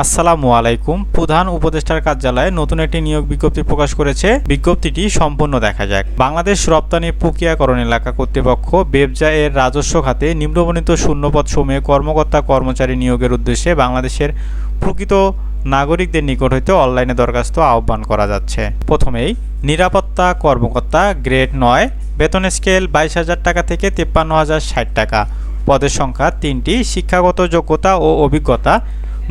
আসসালামু আলাইকুম। প্রধান উপদেষ্টার কার্যালয়ে নতুন একটি নিয়োগ বিজ্ঞপ্তি প্রকাশ করেছে। বিজ্ঞপ্তিটি সম্পূর্ণ দেখা যাক। বাংলাদেশ রপ্তানি প্রক্রিয়াকরণ এলাকা কর্তৃপক্ষ বেবজা এর রাজস্ব খাতে নিম্নবর্ণিত শূন্যপদ সমূহে কর্মকর্তা কর্মচারী নিয়োগের উদ্দেশ্যে বাংলাদেশের প্রকৃত নাগরিকদের নিকট হইতে অনলাইনে দরখাস্ত আহ্বান করা যাচ্ছে। প্রথমেই নিরাপত্তা কর্মকর্তা গ্রেড 9, বেতন স্কেল 22,000 টাকা থেকে 53,060 টাকা। পদের সংখ্যা 3টি। শিক্ষাগত যোগ্যতা ও অভিজ্ঞতা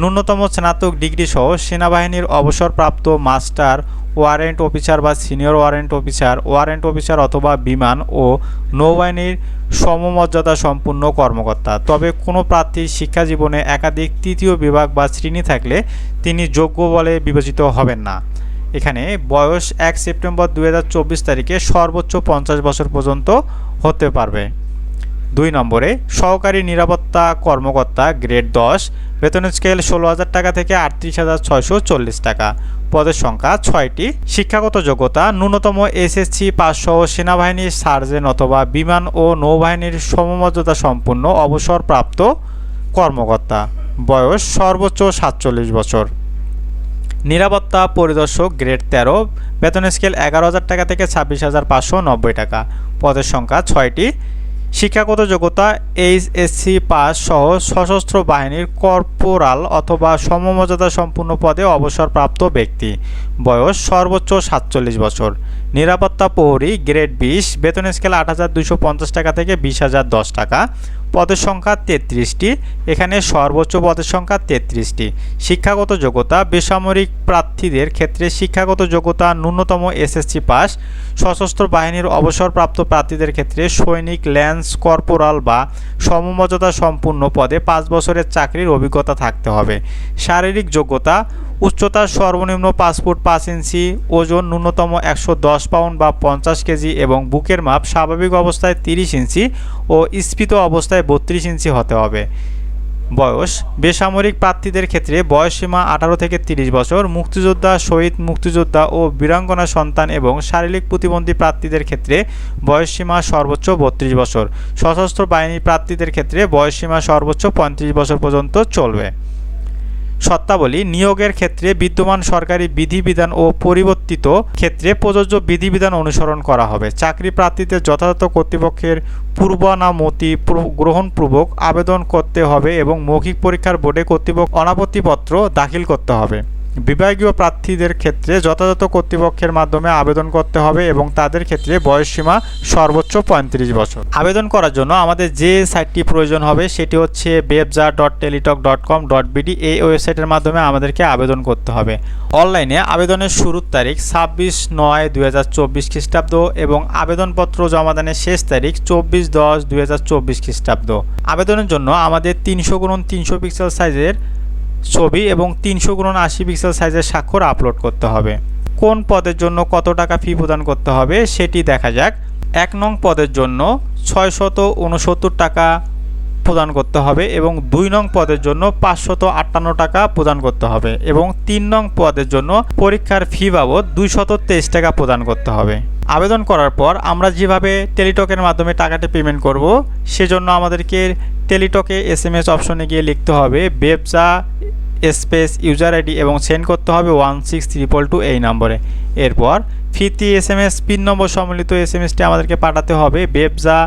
ন্যূনতম স্নাতক ডিগ্রি সহ সেনাবাহিনীর অবসরপ্রাপ্ত মাস্টার ওয়ারেন্ট অফিসার বা সিনিয়র ওয়ারেন্ট অফিসার অথবা বিমান ও নৌবাহিনীর সমমর্যাদা সম্পন্ন কর্মকর্তা। তবে কোনো প্রার্থীর শিক্ষা জীবনে একাধিক তৃতীয় বিভাগ বা শ্রেণী থাকলে তিনি যোগ্য বলে বিবেচিত হবেন না। এখানে বয়স 1 সেপ্টেম্বর 2024 তারিখে সর্বোচ্চ 50 বছর পর্যন্ত হতে পারবে। 2 নম্বরে সহকারী নিরাপত্তা কর্মকর্তা গ্রেড 10, বেতন স্কেল 16,000 টাকা থেকে 38,640 টাকা। পদের সংখ্যা 6টি। শিক্ষাগত যোগ্যতা ন্যূনতম এসএসসি পাস সহ সেনাবাহিনীর সার্জেন্ট অথবা বিমান ও নৌবাহিনীর সমমর্যাদা সম্পন্ন অবসরপ্রাপ্ত কর্মকর্তা। বয়স সর্বোচ্চ 47 বছর। নিরাপত্তা পরিদর্শক গ্রেড 13, বেতন স্কেল 11,000 টাকা থেকে 26,590 টাকা। পদের সংখ্যা 6টি। শিক্ষাগত যোগ্যতা এইচএসসি পাস সহ সশস্ত্র বাহিনীর কর্পোরাল অথবা সমমর্যাদা সম্পূর্ণ পদে অবসরপ্রাপ্ত ব্যক্তি। বয়স সর্বোচ্চ 47 বছর। নিরাপত্তা প্রহরী গ্রেড 20, বেতন স্কেল 8,250 টাকা থেকে 20,010 টাকা। পদের সংখ্যা 33টি। এখানে সর্বোচ্চ পদের সংখ্যা 33টি। শিক্ষাগত যোগ্যতা বেসামরিক প্রার্থীদের ক্ষেত্রে শিক্ষাগত যোগ্যতা ন্যূনতম এসএসসি পাস। সশস্ত্র বাহিনীর অবসরপ্রাপ্ত প্রার্থীদের ক্ষেত্রে সৈনিক, ল্যান্স কর্পোরাল বা সমমর্যাদা সম্পূর্ণ পদে 5 বছরের চাকরির অভিজ্ঞতা থাকতে হবে। শারীরিক যোগ্যতা উচ্চতা সর্বনিম্ন 5 ফুট 5 ইঞ্চি, ওজন ন্যূনতম 110 পাউন্ড বা 50 কেজি এবং বুকের মাপ স্বাভাবিক অবস্থায় 30 ইঞ্চি ও স্ফীত অবস্থায় 32 ইঞ্চি হতে হবে। বয়স বেসামরিক প্রার্থীদের ক্ষেত্রে বয়সসীমা 18 থেকে 30 বছর। মুক্তিযোদ্ধা, শহীদ মুক্তিযোদ্ধা ও বীরাঙ্গনা সন্তান এবং শারীরিক প্রতিবন্ধী প্রার্থীদের ক্ষেত্রে বয়সসীমা সর্বোচ্চ 32 বছর। সশস্ত্র বাহিনী প্রার্থীদের ক্ষেত্রে বয়সসীমা সর্বোচ্চ 35 বছর পর্যন্ত চলবে। শর্তাবলী নিয়োগের ক্ষেত্রে বিদ্যমান সরকারি বিধিবিধান ও পরিবর্তিত ক্ষেত্রে প্রযোজ্য বিধিবিধান অনুসরণ করা হবে। চাকরি প্রার্থীদের যথাযথ কর্তৃপক্ষের পূর্বানুমতি গ্রহণপূর্বক আবেদন করতে হবে এবং মৌখিক পরীক্ষার বোর্ডে কর্তৃপক্ষ অনাপত্তিপত্র দাখিল করতে হবে। বিভাগীয় প্রার্থীদের ক্ষেত্রে যথাযথ কর্তৃপক্ষের মাধ্যমে আবেদন করতে হবে এবং তাদের ক্ষেত্রে বয়সসীমা সর্বোচ্চ 35 বছর। আবেদন করার জন্য আমাদের যে সাইটটি প্রয়োজন হবে সেটি হচ্ছে bebja.teletalk.com.bd। এই ওয়েবসাইটের মাধ্যমে আমাদেরকে আবেদন করতে হবে। অনলাইনে আবেদনের শুরুর তারিখ 26/9/2024 খ্রিস্টাব্দ এবং আবেদনপত্র জমাদানের শেষ তারিখ 24/10/2024 খ্রিস্টাব্দ। আবেদনের জন্য আমাদের 300x300 পিক্সেল সাইজের ছবি এবং 300x80 পিক্সেল সাইজের স্বাক্ষর আপলোড করতে হবে। কোন পদের জন্য কত টাকা ফি প্রদান করতে হবে সেটি দেখা যাক। 1 নং পদের জন্য 669 টাকা প্রদান করতে হবে এবং 2 নং পদের জন্য 558 টাকা প্রদান করতে হবে এবং 3 নং পদের জন্য পরীক্ষার ফি বাবদ 223 টাকা প্রদান করতে হবে। আবেদন করার পর আমরা যেভাবে টেলিটকের মাধ্যমে টাকাটি পেমেন্ট করব সেজন্য আমাদেরকে টেলিটকে SMS অপশনে গিয়ে লিখতে হবে বেবজা স্পেস ইউজার আইডি এবং সেন্ড করতে হবে 16322 এই নম্বরে। এরপর ফিতি SMS পিন নম্বর সম্মিলিত SMSটি আমাদেরকে পাঠাতে হবে বেবজা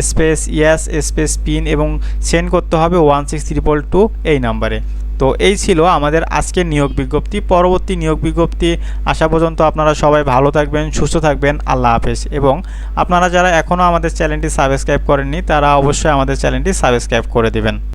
স্পেস ইয়াস স্পেস পিন এবং সেন্ড করতে হবে 16322 এই নম্বরে। তো এই ছিল আমাদের আজকের নিয়োগ বিজ্ঞপ্তি। পরবর্তী নিয়োগ বিজ্ঞপ্তি আসা পর্যন্ত আপনারা সবাই ভালো থাকবেন, সুস্থ থাকবেন। আল্লাহ হাফেজ। এবং আপনারা যারা এখনও আমাদের চ্যানেলটি সাবস্ক্রাইব করেননি তারা অবশ্যই আমাদের চ্যানেলটি সাবস্ক্রাইব করে দিবেন।